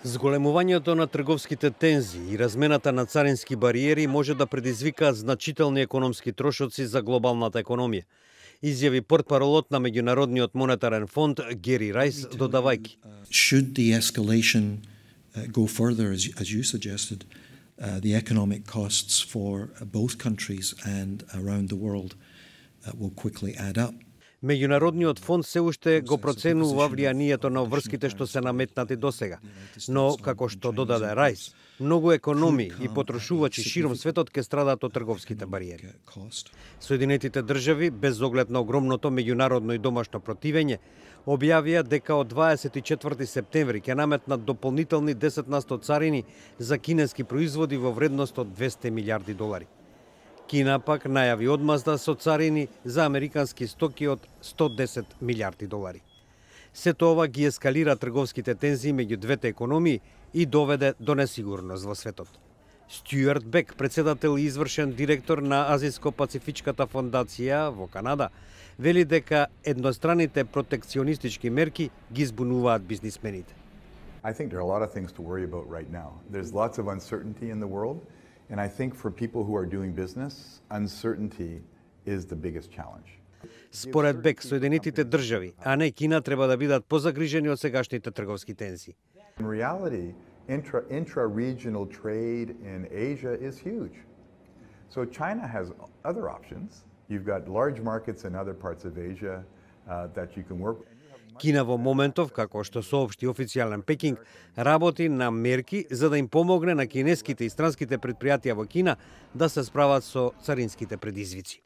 Зголемувањето на трговските тензии и размената на царински бариери може да предизвикаат значителни економски трошоци за глобалната економија, изјави портпаролот на Меѓународниот монетарен фонд Гери Рајс, додавајќи. Should the escalation go further, as you suggested, the economic costs for both countries and around the world will quickly add up. Меѓународниот фонд се уште го проценува влијанието на врските што се наметнати досега. Но, како што додаде Рајс, многу економии и потрошувачи широм светот ке страдат од трговските бариери. Соединетите држави, без оглед на огромното меѓународно и домашно противење, објавија дека од 24 септември ќе наметнат дополнителни 10% царини за кинески производи во вредност од $200 милиарди. Кина пак најави одмазда со царини за американски стоки од $110 милиарди. Сето ова ги ескалира трговските тензии меѓу двете економии и доведе до несигурност во светот. Стюарт Бек, председател и извршен директор на Азиско-пацифичката фондација во Канада, вели дека едностраните протекционистички мерки ги збунуваат бизнисмените. I think there are a lot of things to worry about right now. There's lots of uncertainty in the world, and I think for people who are doing business, uncertainty is the biggest challenge. Според Бек, Соединетите држави, а не Кина, треба да бидат позагрижени од сегашните трговски тензии. In reality, intra-regional trade in Asia is huge. So China has other options. You've got large markets in other parts of Asia that you can work with. Кина во моментов, како што соопшти официјален Пекинг, работи на мерки за да им помогне на кинеските и странските предпријатија во Кина да се справат со царинските предизвици.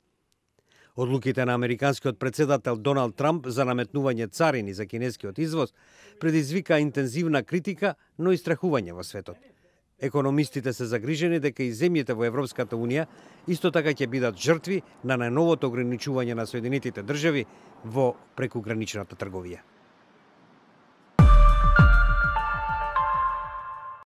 Одлуките на американскиот председател Доналд Трамп за наметнување царини за кинескиот извоз предизвика интензивна критика, но и страхување во светот. Економистите се загрижени дека и земјите во Европската Унија исто така ќе бидат жртви на најновото ограничување на Соединетите држави во прекуграничната трговија.